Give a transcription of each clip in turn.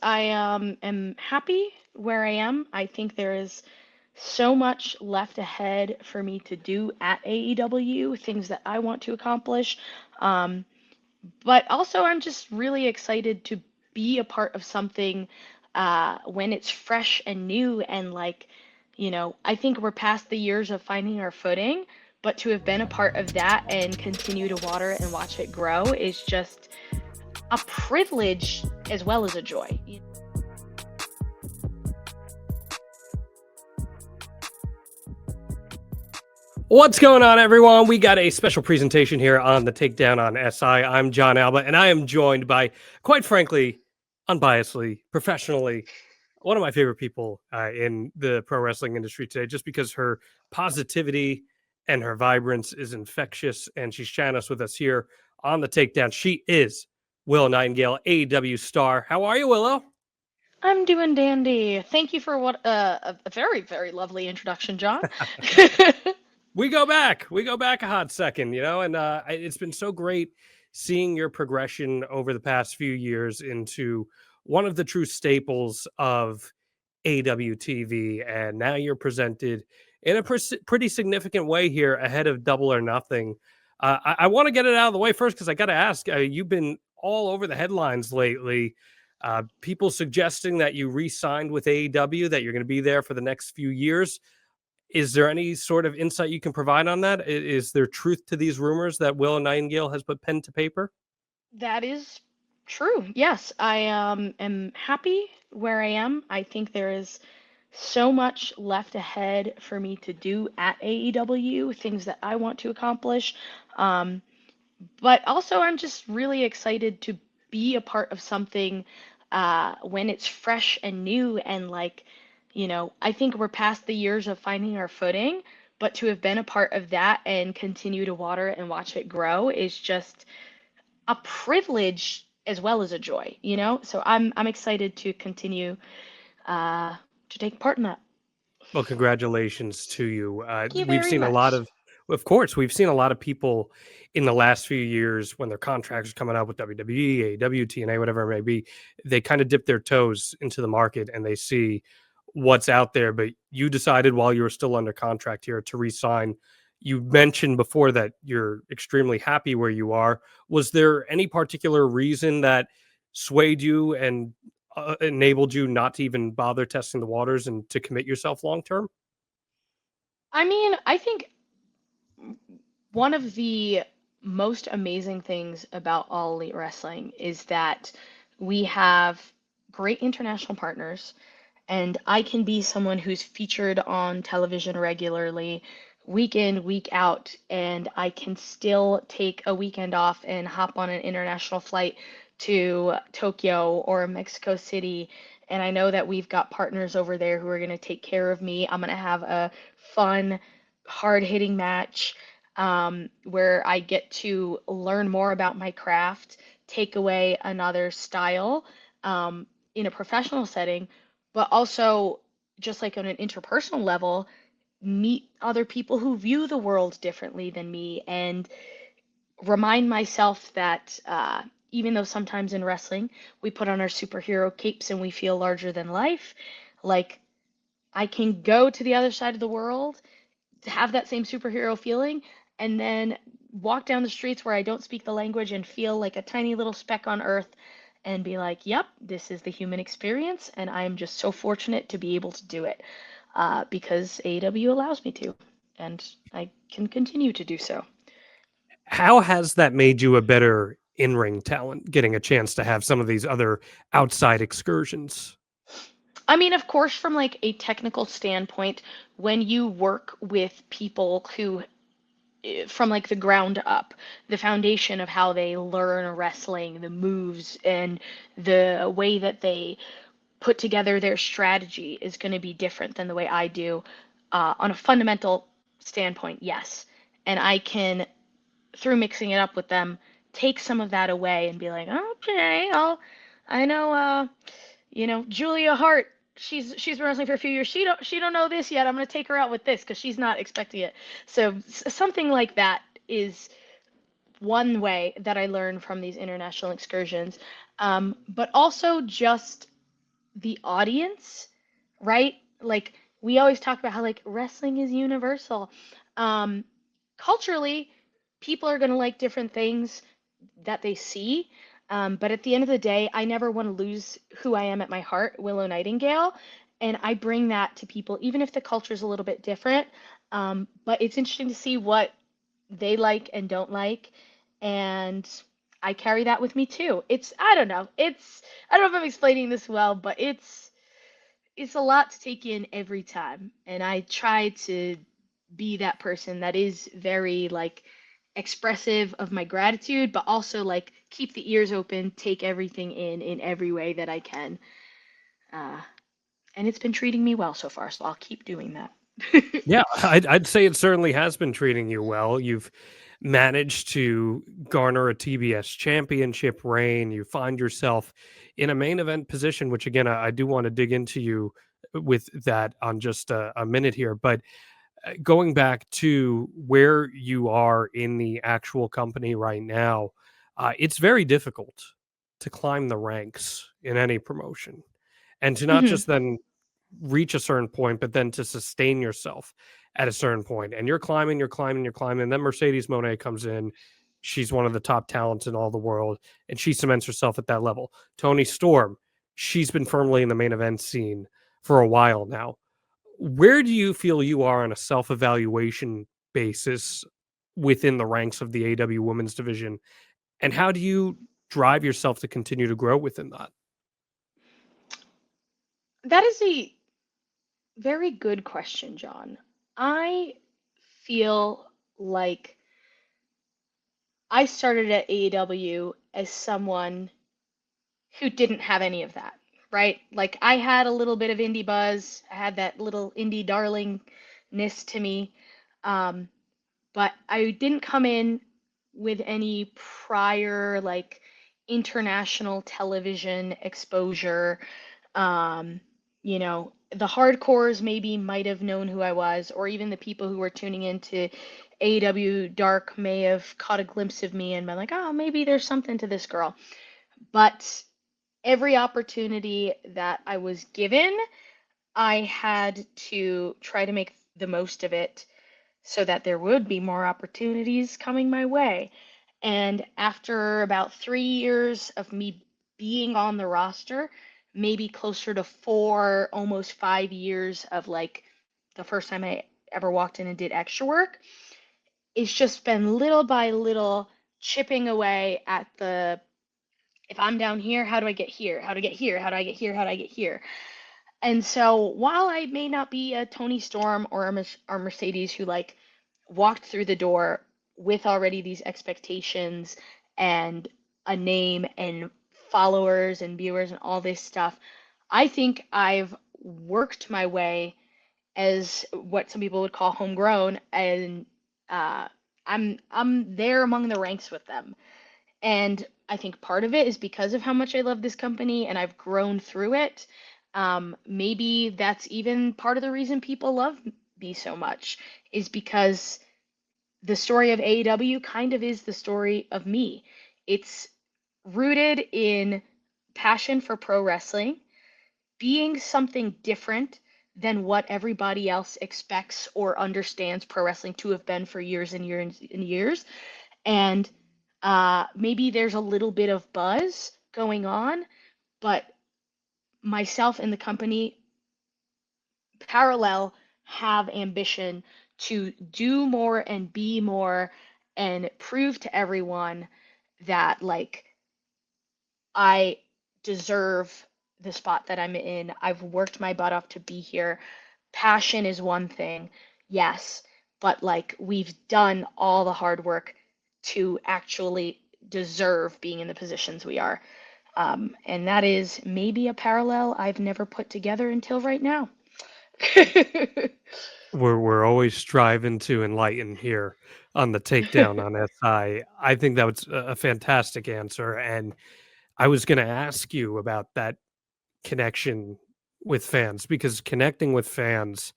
I am happy where I am. I think there is so much left ahead for me to do at AEW, things that I want to accomplish. Um, but also, I'm just really excited to be a part of something when it's fresh and new. And, I think we're past the years of finding our footing, but to have been a part of that and continue to water it and watch it grow is just a privilege as well as a joy. What's going on, everyone? We got a special presentation here on the Takedown on SI. I'm Jon Alba, and I am joined by, quite frankly, unbiasedly, professionally, one of my favorite people in the pro wrestling industry today, just because her positivity and her vibrance is infectious, and she's sharing us with us here on the Takedown. She is Willow Nightingale, AEW star. How are you, Willow? I'm doing dandy. Thank you for what a very, very lovely introduction, John. We go back. We go back a hot second, and it's been so great seeing your progression over the past few years into one of the true staples of AWTV, and now you're presented in a pretty significant way here ahead of Double or Nothing. I want to get it out of the way first because I got to ask. You've been all over the headlines lately. People suggesting that you re-signed with AEW, that you're going to be there for the next few years. Is there any sort of insight you can provide on that? Is there truth to these rumors that Willow Nightingale has put pen to paper? That is true. Yes, I am happy where I am. I think there is so much left ahead for me to do at AEW, things that I want to accomplish. Um, but also, I'm just really excited to be a part of something when it's fresh and new. And, I think we're past the years of finding our footing, but to have been a part of that and continue to water it and watch it grow is just a privilege as well as a joy. So I'm excited to continue to take part in that. Well, congratulations to you. Thank you We've very seen a lot much. of course, we've seen a lot of people in the last few years when their contracts are coming up with WWE, AEW, TNA, whatever it may be. They kind of dip their toes into the market and they see what's out there. But you decided while you were still under contract here to re-sign. You mentioned before that you're extremely happy where you are. Was there any particular reason that swayed you and enabled you not to even bother testing the waters and to commit yourself long term? I mean, I think one of the most amazing things about All Elite Wrestling is that we have great international partners, and I can be someone who's featured on television regularly, week in, week out, and I can still take a weekend off and hop on an international flight to Tokyo or Mexico City. And I know that we've got partners over there who are going to take care of me. I'm going to have a fun, hard-hitting match where I get to learn more about my craft, take away another style in a professional setting, but also just like on an interpersonal level, meet other people who view the world differently than me and remind myself that even though sometimes in wrestling we put on our superhero capes and we feel larger than life, like I can go to the other side of the world to have that same superhero feeling and then walk down the streets where I don't speak the language and feel like a tiny little speck on earth and be like, yep, this is the human experience, and I'm just so fortunate to be able to do it because AEW allows me to, and I can continue to do so. How has that made you a better in ring talent, getting a chance to have some of these other outside excursions? I mean, of course, from like a technical standpoint, when you work with people who from like the ground up, the foundation of how they learn wrestling, the moves, and the way that they put together their strategy is going to be different than the way I do. On a fundamental standpoint, yes. And I can, through mixing it up with them, take some of that away and be like, okay, I know, Julia Hart. She's been wrestling for a few years. She don't know this yet. I'm gonna take her out with this because she's not expecting it. So something like that is one way that I learn from these international excursions. But also just the audience, right? Like we always talk about how like wrestling is universal. Um, Culturally, people are going to like different things that they see. But at the end of the day, I never want to lose who I am at my heart, Willow Nightingale. And I bring that to people, even if the culture is a little bit different. But it's interesting to see what they like and don't like. And I carry that with me too. I don't know. I don't know if I'm explaining this well, but it's a lot to take in every time. And I try to be that person that is very like expressive of my gratitude, but also like keep the ears open, take everything in every way that I can. Uh, and it's been treating me well so far, so I'll keep doing that. Yeah, I'd say it certainly has been treating you well. You've managed to garner a TBS championship reign. You find yourself in a main event position, which again, I do want to dig into you with that on just a minute here. But going back to where you are in the actual company right now, it's very difficult to climb the ranks in any promotion and to not Mhm. just then reach a certain point, but then to sustain yourself at a certain point. And you're climbing, you're climbing, you're climbing. And then Mercedes Monet comes in. She's one of the top talents in all the world, and she cements herself at that level. Tony Storm, she's been firmly in the main event scene for a while now. Where do you feel you are on a self evaluation basis within the ranks of the AW women's division? And how do you drive yourself to continue to grow within that? That is a very good question, John. I feel like I started at AEW as someone who didn't have any of that, right? Like I had a little bit of indie buzz, I had that little indie darlingness to me, um, but I didn't come in with any prior like international television exposure. Um, the hardcores maybe might have known who I was, or even the people who were tuning into AEW Dark may have caught a glimpse of me and been like, oh, maybe there's something to this girl. But every opportunity that I was given, I had to try to make the most of it so that there would be more opportunities coming my way. And after about 3 years of me being on the roster, maybe closer to 4, almost 5 years of like the first time I ever walked in and did extra work, it's just been little by little chipping away at the if I'm down here, how do I get here? How to get here? How do I get here? How do I get here? And so while I may not be a Tony Storm or a Mercedes who like walked through the door with already these expectations and a name and followers and viewers and all this stuff, I think I've worked my way as what some people would call homegrown, and uh, I'm there among the ranks with them. And I think part of it is because of how much I love this company and I've grown through it. Maybe that's even part of the reason people love me so much, is because the story of AEW kind of is the story of me. It's rooted in passion for pro wrestling, being something different than what everybody else expects or understands pro wrestling to have been for years and years and years, and maybe there's a little bit of buzz going on, but myself and the company parallel have ambition to do more and be more and prove to everyone that like I deserve the spot that I'm in. I've worked my butt off to be here. Passion is one thing, yes, but like we've done all the hard work to actually deserve being in the positions we are. And that is maybe a parallel I've never put together until right now. We're always striving to enlighten here on the takedown on SI. I think that was a fantastic answer, and I was going to ask you about that connection with fans because connecting with fans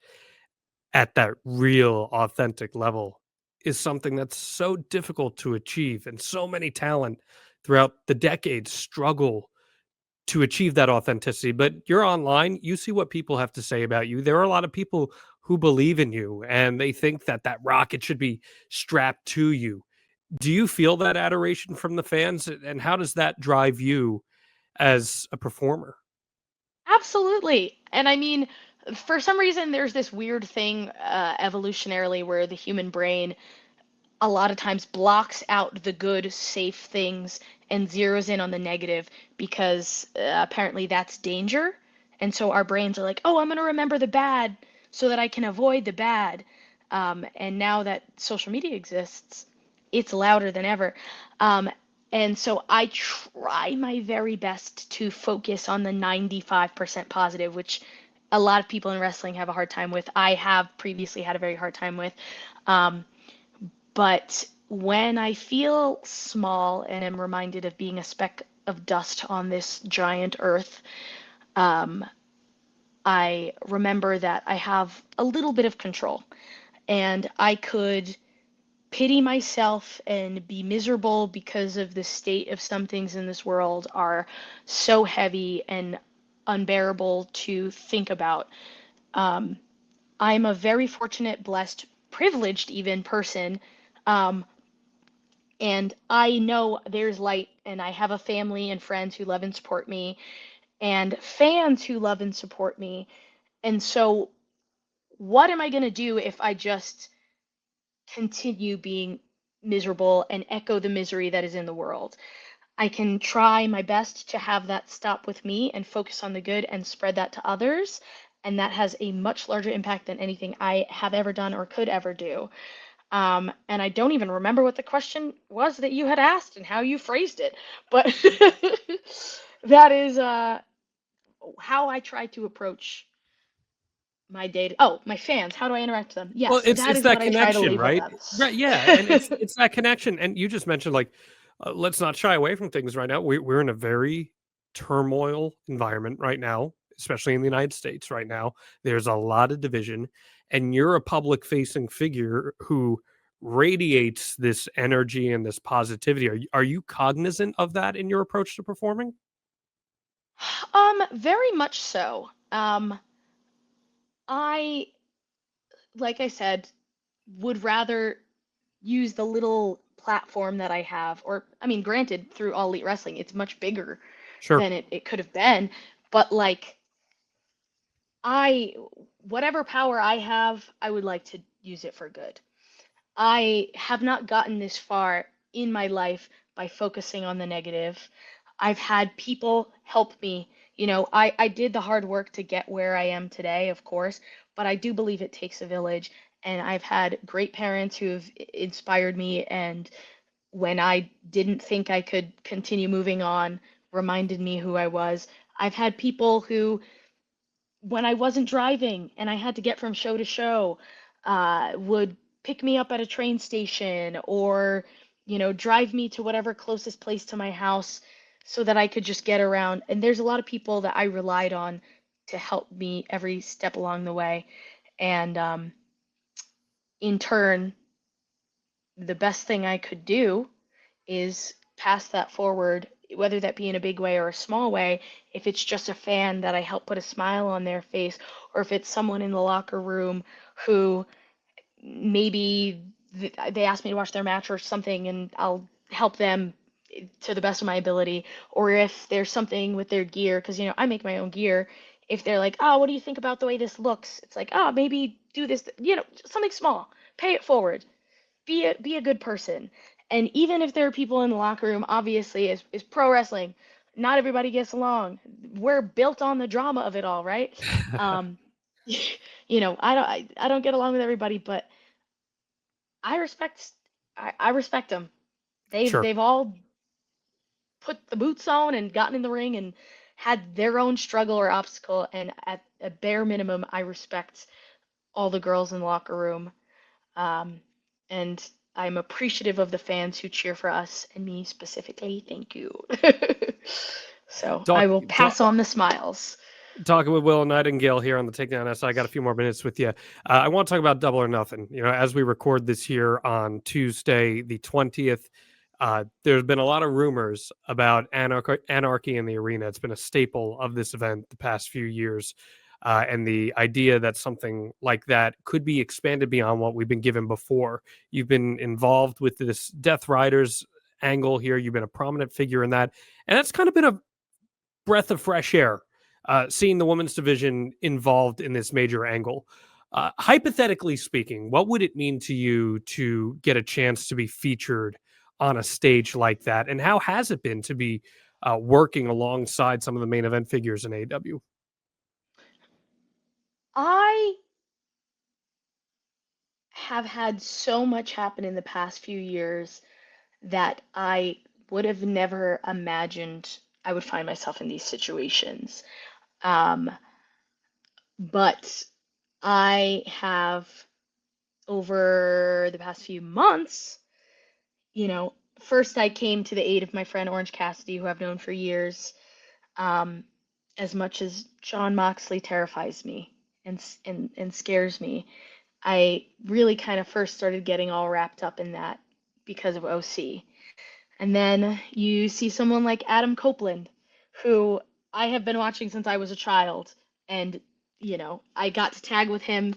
at that real authentic level is something that's so difficult to achieve, and so many talent throughout the decades struggle to achieve that authenticity. But you're online, you see what people have to say about you. There are a lot of people who believe in you and they think that that rocket should be strapped to you. Do you feel that adoration from the fans, and how does that drive you as a performer? Absolutely. And I mean, for some reason, there's this weird thing evolutionarily where the human brain a lot of times blocks out the good, safe things and zeroes in on the negative because apparently that's danger. And so our brains are like, oh, I'm going to remember the bad so that I can avoid the bad. And now that social media exists, it's louder than ever. Um, and so I try my very best to focus on the 95% positive, which a lot of people in wrestling have a hard time with. I have previously had a very hard time with. Um, but when I feel small and am reminded of being a speck of dust on this giant earth, um, I remember that I have a little bit of control and I could pity myself and be miserable because of the state of some things in this world are so heavy and unbearable to think about. Um, I'm a very fortunate, blessed, privileged even person. Um, and I know there's light, and I have a family and friends who love and support me, and fans who love and support me. And so, what am I going to do if I just continue being miserable and echo the misery that is in the world? I can try my best to have that stop with me and focus on the good and spread that to others. And that has a much larger impact than anything I have ever done or could ever do. And I don't even remember what the question was that you had asked and how you phrased it, but that is how I try to approach my day. Oh, my fans, how do I interact with them? Well, Yes, that it's is what that I try to connection, label right? them. Right, yeah, and it's that connection, and you just mentioned, like, let's not shy away from things right now. We're in a very turmoil environment right now, especially in the United States right now. There's a lot of division, and you're a public-facing figure who radiates this energy and this positivity. Are you cognizant of that in your approach to performing? Very much so. I, like I said, would rather use the little platform that I have, or I mean, granted, through All Elite Wrestling, it's much bigger Sure. than it could have been, but like I, whatever power I have, I would like to use it for good. I have not gotten this far in my life by focusing on the negative. I've had people help me. You know, I did the hard work to get where I am today, of course, but I do believe it takes a village. And I've had great parents who have inspired me, and when I didn't think I could continue moving on, reminded me who I was. I've had people who when I wasn't driving and I had to get from show to show, would pick me up at a train station or, drive me to whatever closest place to my house so that I could just get around. And there's a lot of people that I relied on to help me every step along the way. And in turn, the best thing I could do is pass that forward, whether that be in a big way or a small way. If it's just a fan that I help put a smile on their face, or if it's someone in the locker room who maybe they ask me to watch their match or something and I'll help them to the best of my ability, or if there's something with their gear, because I make my own gear. If they're like, oh, what do you think about the way this looks? It's like, oh, maybe do this, something small. Pay it forward, be a good person. And even if there are people in the locker room, obviously, is pro wrestling. Not everybody gets along. We're built on the drama of it all, right? Um, I don't get along with everybody, but I respect I respect them. They've Sure. they've all put the boots on and gotten in the ring and had their own struggle or obstacle. And at a bare minimum, I respect all the girls in the locker room. Um, and I'm appreciative of the fans who cheer for us and me specifically. Thank you. So I Talk, will talk pass on the smiles. Talking with Willow Nightingale here on the Takedown S. I got a few more minutes with you. I want to talk about Double or Nothing. As we record this here on Tuesday, the 20th, There's been a lot of rumors about anarchy in the arena. It's been a staple of this event the past few years. And the idea that something like that could be expanded beyond what we've been given before. You've been involved with this Death Riders angle here. You've been a prominent figure in that. And that's kind of been a breath of fresh air, seeing the women's division involved in this major angle. Hypothetically speaking, what would it mean to you to get a chance to be featured on a stage like that? And how has it been to be working alongside some of the main event figures in AEW? I have had so much happen in the past few years that I would have never imagined I would find myself in these situations. Um, but I have, over the past few months, first I came to the aid of my friend Orange Cassidy, who I've known for years. Um, as much as John Moxley terrifies me and scares me, I really kind of first started getting all wrapped up in that because of OC. And then you see someone like Adam Copeland, who I have been watching since I was a child. And, I got to tag with him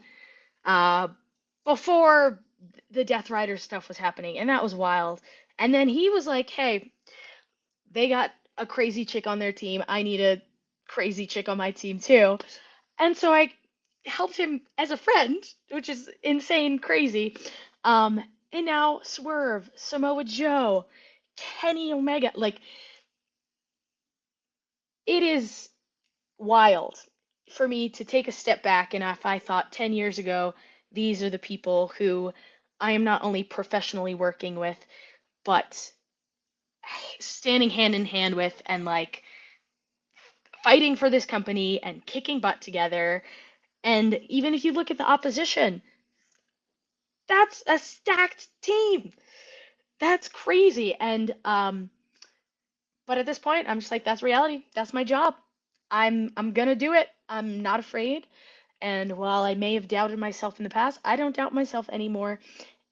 uh, before the Death Rider stuff was happening. And that was wild. And then he was like, hey, they got a crazy chick on their team. I need a crazy chick on my team too. And so I helped him as a friend, which is insane crazy. Um, and now Swerve, Samoa Joe, Kenny Omega, like it is wild for me to take a step back. And if I thought 10 years ago, these are the people who I am not only professionally working with, but standing hand in hand with and like fighting for this company and kicking butt together. And even if you look at the opposition, that's a stacked team. That's crazy. And but at this point, I'm just like, that's reality. That's my job. I'm gonna do it. I'm not afraid. And while I may have doubted myself in the past, I don't doubt myself anymore.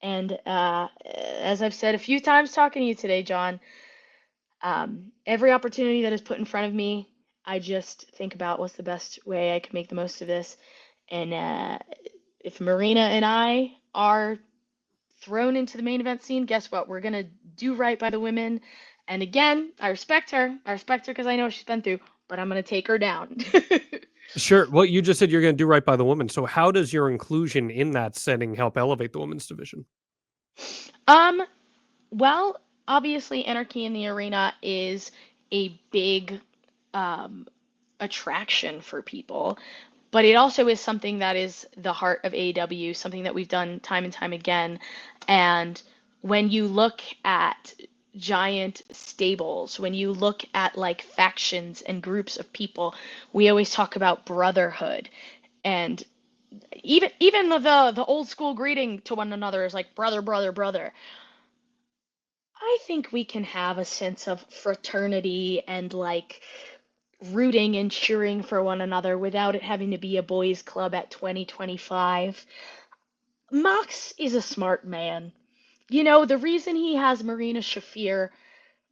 And as I've said a few times talking to you today, John, every opportunity that is put in front of me, I just think about what's the best way I can make the most of this. And if Marina and I are thrown into the main event scene, guess what? We're gonna do right by the women. And again, I respect her. I respect her because I know what she's been through, but I'm gonna take her down. Sure. Well, you just said you're going to do right by the woman. So, how does your inclusion in that setting help elevate the women's division? um, well, obviously, Anarchy in the Arena is a big um, attraction for people, but it also is something that is the heart of AEW, something that we've done time and time again. And when you look at giant stables, when you look at like factions and groups of people, we always talk about brotherhood. And even the old school greeting to one another is like brother, brother, brother. I think we can have a sense of fraternity and like rooting and cheering for one another without it having to be a boys' club at 2025. Mox is a smart man. The reason he has Marina Shafir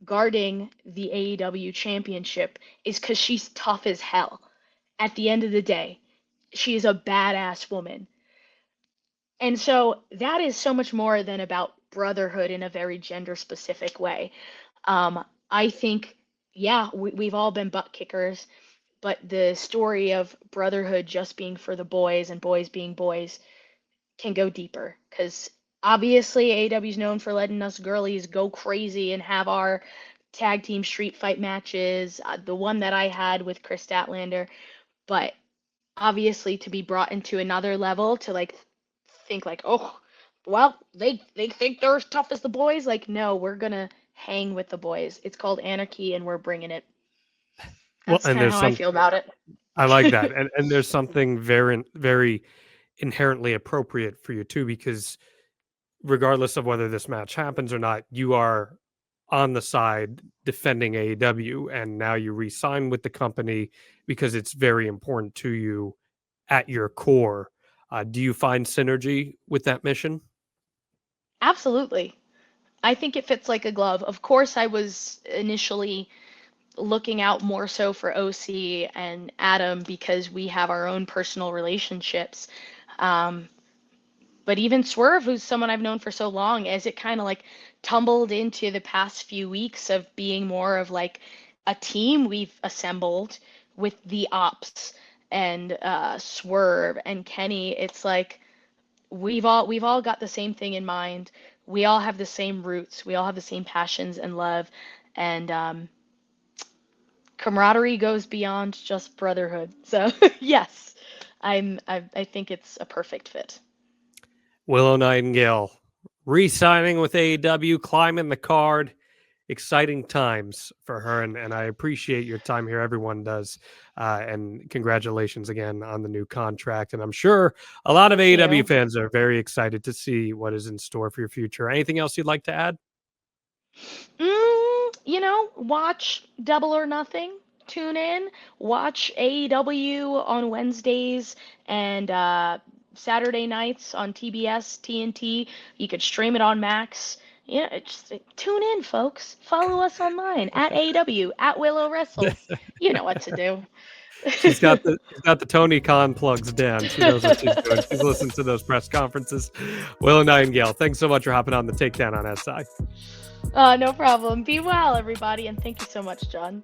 guarding the AEW championship is because she's tough as hell. At the end of the day, she is a badass woman. And so that is so much more than about brotherhood in a very gender specific way. I think, yeah, we've all been butt kickers, but the story of brotherhood just being for the boys and boys being boys can go deeper because obviously AEW is known for letting us girlies go crazy and have our tag team street fight matches, the one that I had with Chris Statlander, but obviously to be brought into another level to like think like, oh, well, they think they're as tough as the boys. Like, no, we're gonna hang with the boys. It's called Anarchy, and we're bringing it. Well, That's and kind of there's how I some, feel about it. I like that. And there's something very, very inherently appropriate for you too, because regardless of whether this match happens or not, you are on the side defending AEW, and now you re-sign with the company because it's very important to you at your core. Do you find synergy with that mission? Absolutely. I think it fits like a glove. Of course, I was initially looking out more so for OC and Adam because we have our own personal relationships. Um, but even Swerve, who's someone I've known for so long, as it kind of like tumbled into the past few weeks of being more of like a team we've assembled with the Ops and Swerve and Kenny, it's like we've all got the same thing in mind. We all have the same roots. We all have the same passions and love, and camaraderie goes beyond just brotherhood. So yes, I think it's a perfect fit. Willow Nightingale re-signing with AEW, climbing the card. Exciting times for her, and I appreciate your time here. Everyone does, and congratulations again on the new contract. And I'm sure a lot of Thank AEW you. fans are very excited to see what is in store for your future. Anything else you'd like to add? Watch Double or Nothing. Tune in. Watch AEW on Wednesdays and Saturday nights on TBS, TNT. You could stream it on Max. Just tune in, folks. Follow us online at AEW, at Willow Wrestles. You know what to do. She's got the Tony Khan plugs down. She knows what she's doing. She's listened to those press conferences. Willow Nightingale, thanks so much for hopping on the takedown on SI. No problem. Be well, everybody, and thank you so much, John.